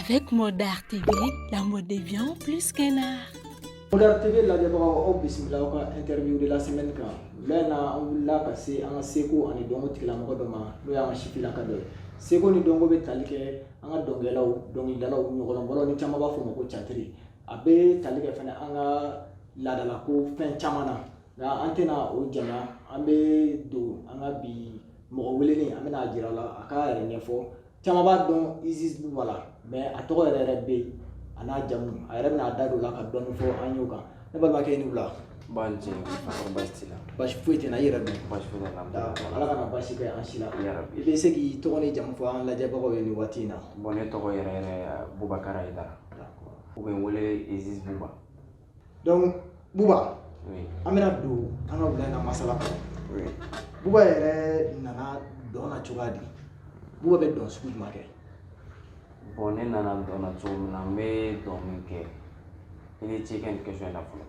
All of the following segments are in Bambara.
Avec Modar TV, la mode devient plus qu'un art. Modar TV lajɛbagaw aw bisimila aw ka interview de la semaine kan lɛn na an wulila ka se an ka seko ani dɔnko tigilamɔgɔ dɔ ma n'o y'an ka sifilaka dɔ ye. Seko ni dɔnko bɛ tali kɛ an ka dɔnkɛlaw dɔnkilidalaw ɲɔgɔlɔnbɔlaw ni caman b'a fɔ o ma ko catiri a bɛ tali kɛ fɛnɛ an ka laadalako fɛn caman na nka an tɛna o janya an bɛ don an ka bi mɔgɔ weleni an bɛna a jira la a k'a yɛrɛ ɲɛfɔ caman b'a dɔn Isis Buba la mais a tɔgɔ yɛrɛ bɛ yen a n'a jamu a yɛrɛ bɛna da don la ka dɔɔni fɔ an y'o kan ne balimakɛ i ni wula. Baasi t'i la. Baasi foyi tɛ n na i yɛrɛ dun. Baasi foyi tɛ n na. Ala kana baasi kɛ an si la. Yarabi. I bɛ se k'i tɔgɔ ni jamu fɔ an lajɛbagaw ye nin waati in na. Bon ne tɔgɔ yɛrɛ Bubakari Ayidara. U bɛ n wele Isis Buba. Donc Buba. Oui. An bɛna don an ka wula in na masala kɔnɔ. Oui. Buba yɛrɛ nana dɔn na cogoya di? Buba bɛ dɔn sugu jumɛn kɛ? Bon ne nana dɔn na cogo min na n bɛ dɔn min kɛ i ni ce kɛ nin question in na fɔlɔ.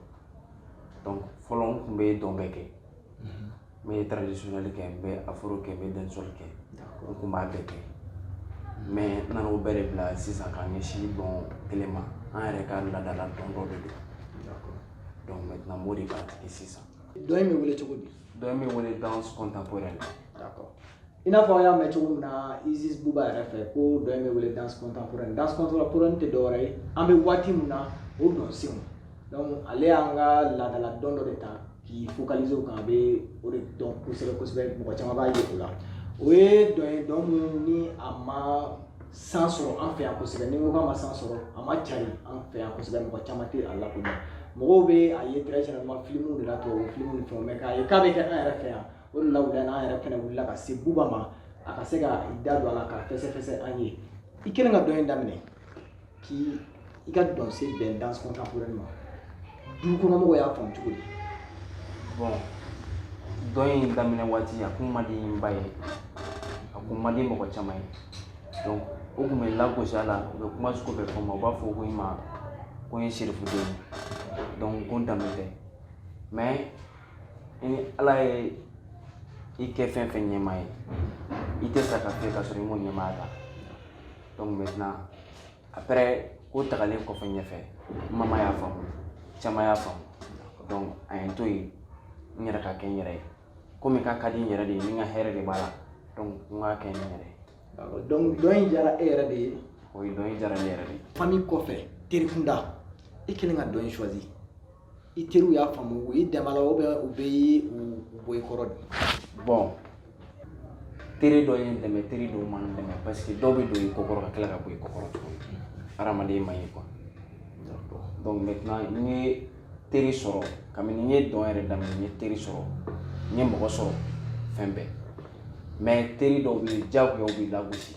Donc fɔlɔ n tun bɛ dɔn bɛɛ kɛ. N bɛ traditionnel kɛ n bɛ afro kɛ n bɛ dancehall kɛ. N tun b'a bɛɛ kɛ. Mais n nana o bɛɛ de bila sisan k'an ɲɛsin dɔn kelen ma an yɛrɛ ka laadala dɔn dɔ de don. Donc maintenant n b'o de pratique sisan. Dɔn in bɛ wele cogo di? Dɔn in bɛ wele danse contemporaine. D'accord. I n'a fɔ an y'a mɛn cogo min na Isis Buba yɛrɛ fɛ ko dɔn in bɛ wele danse contemporaine. Danse contemporaine tɛ dɔwɛrɛ ye an bɛ waati min na o dɔn senw. Donc ale y'an ka laadala dɔn dɔ de ta k'i focaliser o kan a bɛ o de dɔn kosɛbɛ kosɛbɛ mɔgɔ caman b'a ye o la. O ye dɔn ye dɔn min ni a ma san sɔrɔ an fɛ yan kosɛbɛ ni n ko k'a ma san sɔrɔ a ma cari an fɛ yan kosɛbɛ mɔgɔ caman tɛ a lakodɔn. Mɔgɔw bɛ a ye très généralement films de la tubabu film ni fɛnw mais k'a ye k'a bɛ kɛ an yɛrɛ fɛ yan o de la wula in na an yɛrɛ fɛnɛ wulila ka se Buba ma a ka se ka i da don a la ka fɛsɛfɛsɛ an ye. I kɛlen ka dɔn in daminɛ k'i i ka dɔn se bɛn danse contemporaine ma dukɔnɔmɔgɔw y'a faamu cogo di? Bon dɔn in daminɛ waati a kun man di n ba ye a kun man di mɔgɔ caman ye donc o kun bɛ lagosi a la u bɛ kuma sugu bɛɛ fɔ n ma u b'a fɔ ko n ma ko n ye serifuden ye donc ko n danbe tɛ mais ni Ala ye i kɛ fɛn fɛn ɲɛmaa ye i tɛ se ka fɛn ka sɔrɔ i m'o ɲɛmaaya ta donc maintenant après ko tagalen kɔfɛ ɲɛfɛ n mama y'a faamu caman y'a faamu donc a ye n to yen n yɛrɛ ka kɛ n yɛrɛ ye komi k'a ka di n yɛrɛ de ye ni n ka hɛrɛ de b'a la donc n k'a kɛ n yɛrɛ ye. Donc dɔn in diyara e yɛrɛ de ye? Oui dɔn in diyara ne yɛrɛ de ye. Famille kɔfɛ teri kunda i kɛlen ka dɔn in choisi i teriw y'a faamu u y'i dɛmɛ a la ou bien u bɛ u bɔ i kɔrɔ de? Bon teri dɔ ye n dɛmɛ teri dɔw ma n dɛmɛ parce que dɔw bɛ don i kɔkɔrɔ ka tila ka bɔ i kɔkɔrɔ tuguni hadamaden man ye quoi. Donc maintenant n ye teri sɔrɔ kabini n ye dɔn yɛrɛ daminɛ n ye teri sɔrɔ n ye mɔgɔ sɔrɔ fɛn bɛɛ mais teri dɔw bɛ yen diyagoya u b'i lagosi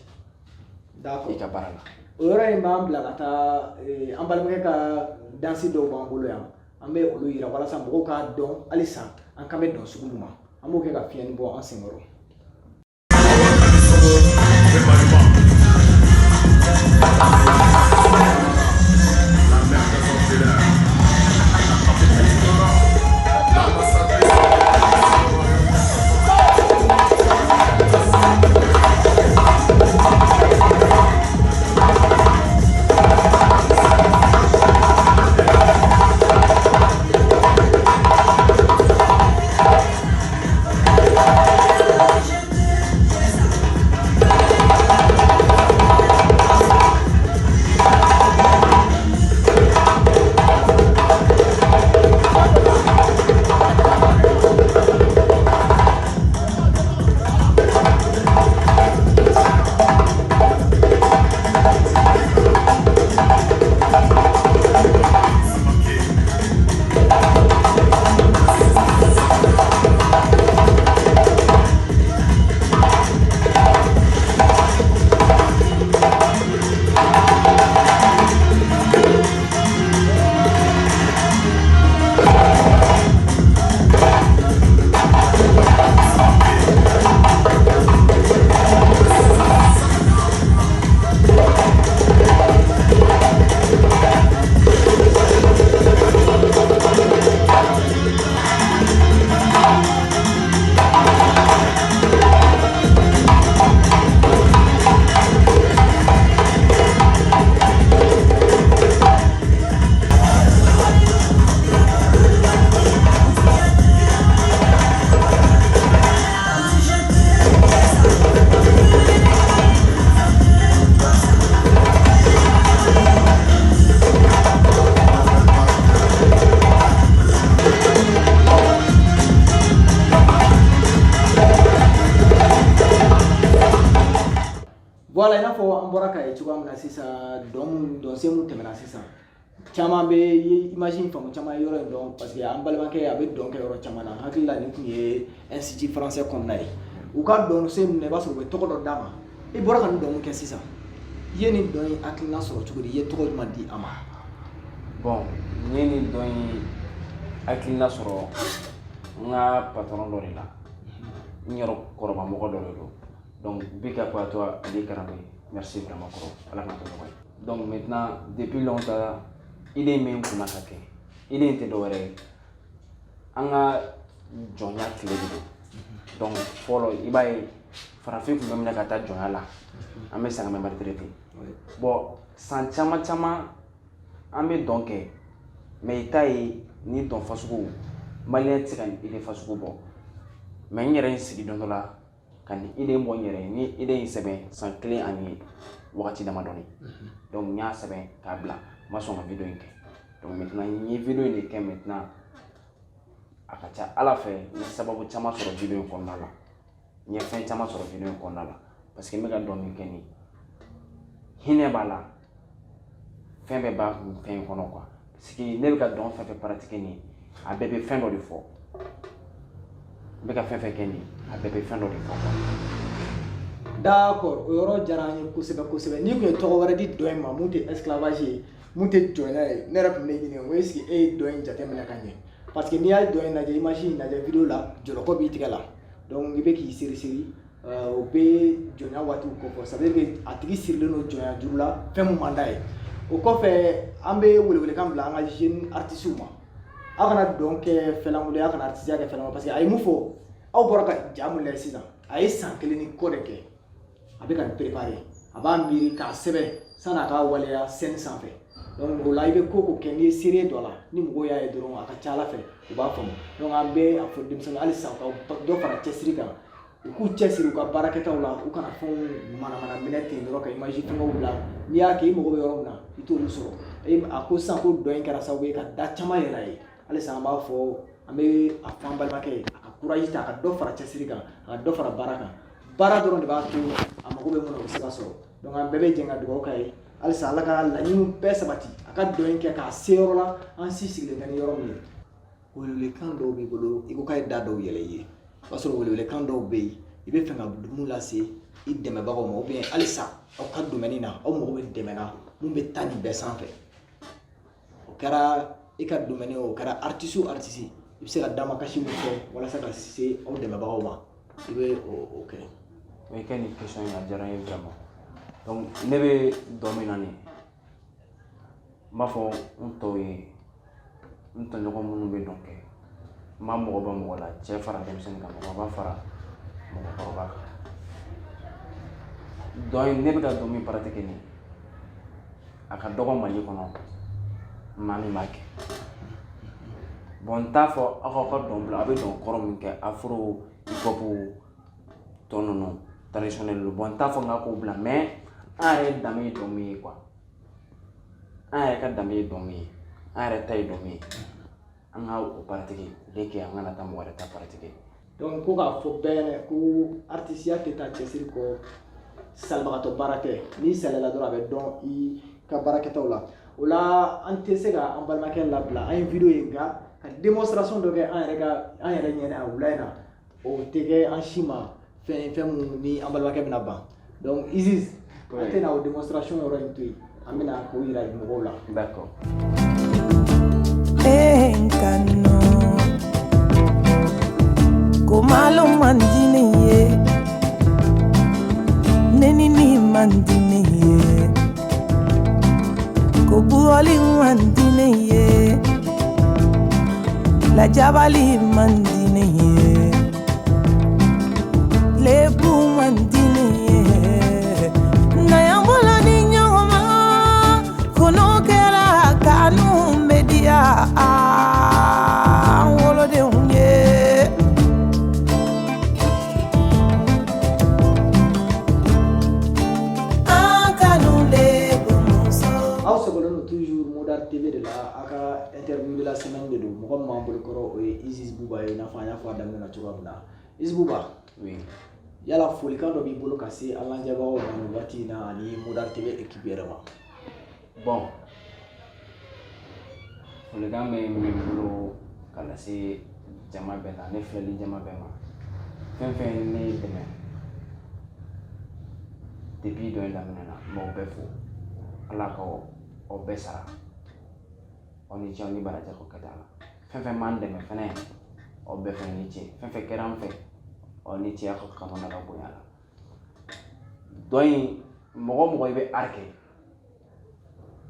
i ka baara la. O yɔrɔ in b'an bila ka taa an balimakɛ ka dansi dɔw b'an bolo yan an bɛ olu yira walasa mɔgɔw k'a dɔn halisa an kan bɛ dɔn sugu min ma an b'o kɛ ka fiɲɛni bɔ an senkɔrɔ. voilà ina fo an bɔra ka ye cogoya min na sisan dɔn se mun tɛmɛna sisan caman bɛ image faamu caman ye yɔrɔ in dɔn parce que an balimakɛ a bɛ dɔn kɛ yɔrɔ caman na hakili la nin tun ye institut français kɔnɔna ye u ka dɔn se mun na i b'a sɔrɔ u bɛ tɔgɔ dɔ d'a ma i bɔra ka nin dɔn mun kɛ sisan i ye nin dɔn in hakilina sɔrɔ cogo di i ye tɔgɔ jumɛn di a ma. bon n ye nin dɔn in hakilina sɔrɔ n ka patron dɔ de la n yɛrɛ kɔrɔbamɔgɔ dɔ de don donc big up à toi Ali Karambe, merci vraiment kɔrɔ ala ka to ɲɔgɔn ye. Donc maintenant depuis longtemps idée min kunna ka kɛ idée in tɛ dɔwɛrɛ ye an ka jɔnya tile de don donc fɔlɔ i b'a ye farafin tun bɛ minɛ ka taa jɔnya la an bɛ sɛgɛn bɛ retraité bon san caman caman an bɛ dɔn kɛ mais i t'a ye ni dɔn fasugu maliyɛn tɛ se ka idée fasugu bɔ mais n yɛrɛ n sigi don dɔ la ka nin idée bɔ n yɛrɛ ye ni idée in sɛbɛn san 1 ani wagati damadɔni donc n y'a sɛbɛn k'a bila n ma sɔn ka vidéo in kɛ donc maintenant n ye vidéo in de kɛ maintenant a ka ca ala fɛ n ye sababu caman sɔrɔ vidéo in kɔnɔna la n ye fɛn caman sɔrɔ vidéo in kɔnɔna la parce que n bɛ ka dɔn min kɛ nin hinɛ b'a la fɛn bɛɛ b'a fɛn in kɔnɔ quoi parce que ne bɛ ka dɔn fɛn fɛn pratiquer nin a bɛɛ bɛ fɛn dɔ de fɔ n bɛ ka fɛn fɛn kɛ nin a bɛɛ bɛ fɛn dɔ de fɔ quoi. D'accord o yɔrɔ diyara an ye kosɛbɛ kosɛbɛ n'i tun ye tɔgɔ wɛrɛ di dɔn in ma mun tɛ esclavage ye mun tɛ jɔnya ye ne yɛrɛ tun bɛ ɲini o est ce que e ye dɔn in jateminɛ ka ɲɛ parce que n'i y'a dɔn in lajɛ image in lajɛ vidéo la jɔlɔkɔ b'i tigɛ la donc i bɛ k'i seri seri o bɛ jɔnya waatiw kofɔ ça veut dire que a tigi sirilen don jɔnya juru la fɛn mun man d'a ye o kɔfɛ an bɛ welewelekan bila an ka jeune artistes ma aw kana dɔn kɛ fɛlankolon aw kana artisiya kɛ fɛlankolon parce que a ye mun fɔ aw bɔra ka ja mun lajɛ sisan a ye san 1 ni kɔ de kɛ a bɛ ka nin préparer a b'a miiri k'a sɛbɛn san'a ka waleya scène sanfɛ donc o la i bɛ ko ko kɛ n'i ye seere dɔ la ni mɔgɔw y'a ye dɔrɔn a ka ca ala fɛ u b'a faamu donc an bɛ a fɔ denmisɛnninw halisa u ka dɔ fara cɛsiri kan u k'u cɛsiri u ka baarakɛtaw la u kana fɛnw manamana minɛ ten dɔrɔn ka image fɛngɛw bila n'i y'a kɛ i mago bɛ yɔrɔ min na i t'olu sɔrɔ a ko sisan ko dɔ in kɛra sababu ye ka da caman yɛlɛ a ye halisa an b'a fɔ an bɛ a fɔ an balimakɛ ye a ka courage ta a ka dɔ fara cɛsiri kan a ka dɔ fara baara kan baara dɔrɔn de b'a to a mago bɛ mun na o bɛ se ka sɔrɔ donc an bɛɛ bɛ jɛ ka dugawu k'a ye halisa ala ka laɲiniw bɛɛ sabati a ka dɔn in kɛ k'a se yɔrɔ la an si sigilen tɛ ni yɔrɔ min ye welewelekan dɔw b'i bolo i ko k'a ye da dɔw yɛlɛ i ye o b'a sɔrɔ welewelekan dɔw bɛ yen i bɛ fɛ ka mun lase i dɛmɛbagaw ma ou bien halisa aw ka domaine na aw mago bɛ dɛmɛ na mun bɛ taa nin bɛɛ sanfɛ o kɛra i ka domaine o kɛra artiste o artiste i bɛ se ka damakasi mun kɛ walasa ka se aw dɛmɛbagaw ma i bɛ o kɛ. o ye kɛ nin question ye a diyara n ye vraiment donc ne bɛ dɔn min na nin n b'a fɔ n tɔw ye n tɔɲɔgɔn minnu bɛ dɔn kɛ n ma mɔgɔ bɔ mɔgɔ la cɛ fara denmisɛnnin kan mɔgɔba fara mɔgɔkɔrɔba kan dɔn ne bɛ ka dɔn min pratiquer nin a ka dɔgɔ Mali kɔnɔ maa min b'a kɛ bon n t'a fɔ aw ka dɔn bila a bɛ dɔn kɔrɔ min kɛ afro hip hop tɔ ninnu traditionnel don bon n t'a fɔ n k'a k'o bila mais an yɛrɛ danbe ye dɔn min ye quoi an yɛrɛ ka danbe ye dɔn min ye an yɛrɛ ta ye dɔn min ye an ka o pratiquer dès que an kana taa mɔgɔ wɛrɛ ta pratiquer. donc ko k'a fɔ bɛɛ ɲɛna ko artisiya tɛ taa cɛsiri kɔ salibagatɔ baara tɛ n'i salila dɔrɔn a bɛ dɔn i ka baarakɛtaw la o la an tɛ se ka an balimakɛ labila an ye video ye nka ka démonstration dɔ kɛ an yɛrɛ ɲɛna a wula in na o tɛ kɛ an si ma fɛn mun ni an balimakɛ bɛna ban donc Isis an tɛna o démonstration yɔrɔ in to yen an bɛna k'o yira mɔgɔw la. d'accord. Enkano Komalo mandine ye Nenini mandine ye Kobuoli mandine ye La Jabali mandine ye Lebu mandine ye Nayambola ni nyoma Kono kera kanu media Wolo de unye Kanu lebu muso aw sɔgɔlen don toujours Modar TV de la a ka interview de la semaine de don mɔgɔ min b'an bolo kɔrɔ o ye Isis Buba ye i n'a fɔ an y'a fɔ a daminɛ na cogoya min na Isis Buba oui yala folikan dɔ b'i bolo ka se an lamɛnbagaw ma nin waati in na ani Mudar TV équipe yɛrɛ ma. Bon, folikan bɛ min bolo ka lase jama bɛɛ la, ne filɛli jama bɛɛ ma. Fɛn fɛn ne dɛmɛ depuis dɔ in daminɛna n b'aw bɛɛ fo, Ala ka aw bɛɛ sara, aw ni ce aw ni baraji ko kɛta la. Fɛn fɛn m'an dɛmɛ fɛnɛ aw bɛɛ fɛnɛ ni ce, fɛn fɛn kɛra an fɛ aw ni ce aw ka kanu n'a ka bonya la. Dɔ in mɔgɔ o mɔgɔ i bɛ art kɛ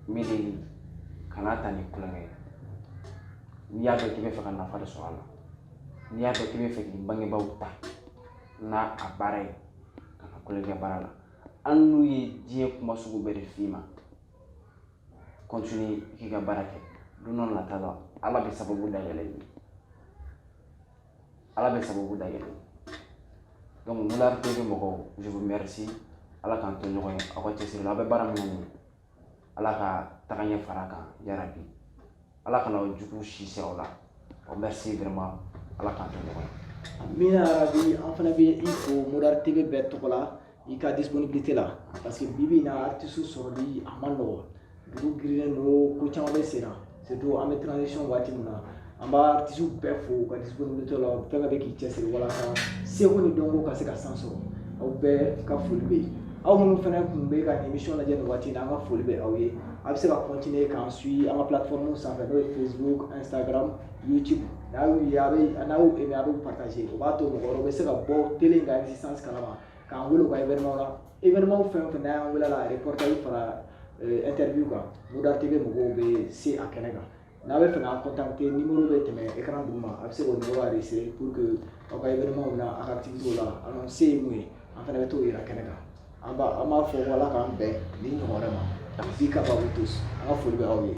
min de kana ta ni kulonkɛ ye. N'i y'a dɔn k'i bɛ fɛ ka nafa de sɔrɔ a la, n'i y'a dɔn k'i bɛ fɛ k'i bangebaaw ta n'a a baara ye ka na kulonkɛ baara la, hali n'u ye diɲɛ kuma sugu bɛɛ de f'i ma, continue i k'i ka baara kɛ. Don dɔ nata la Ala bɛ sababu dayɛlɛ i ye, Ala bɛ sababu dayɛlɛ i ye. Donc Mudar TV mɔgɔw, je vous remercie. Ala k'an to ɲɔgɔn ye aw ka cɛsiri la, aw bɛ baara min na nin ye Ala ka taga ɲɛ fara kan yarabi. Ala kana aw jugu si se aw la. Merci vraiment. Ala k'an to ɲɔgɔn ye. Amina yarabi, an fana bɛ i fo Mudar TV bɛɛ tɔgɔ la i ka disponibilité la parce que bi bi in na artiste sɔrɔli a man nɔgɔn. Dugu girinnen don, ko caman bɛ sen na, surtout an bɛ transition waati min na. An b'a artiste bɛɛ fo u ka disponibilité la, fɛn bɛɛ bɛ k'i cɛsiri walasa seko ni dɔnko ka se ka san sɔrɔ. Aw bɛɛ ka foli bɛ yen. Aw minnu fana kun bɛ ka émission lajɛ nin waati in na, an ka foli bɛ aw ye. A bɛ se ka continuer k'an suivre an ka plateforme sanfɛ n'o ye Facebook, Instagram, YouTube. N'a y'u ye a n'aw aimé a bɛ partager, o b'a to mɔgɔ wɛrɛw bɛ se ka bɔ télé in ka existence kalama k'an wele u ka événement la. Événement fɛn o fɛn n'a y'an wele la reportage fara interview kan, Mudar TV mɔgɔw bɛ se a kɛnɛ kan. N'a bɛ fɛ k'an contacter, numéro bɛ tɛmɛ écran duguma, a bɛ se k'o numéro enregistrer pour que aw ka événement na a ka activité la annonce ye mun ye, an fana bɛ t'o yira kɛnɛ kan. An b'a fɔ ko Ala k'an bɛn ni ɲɔgɔn wɛrɛ ma. Bi ka b'aw tous, an ka foli bɛ aw ye.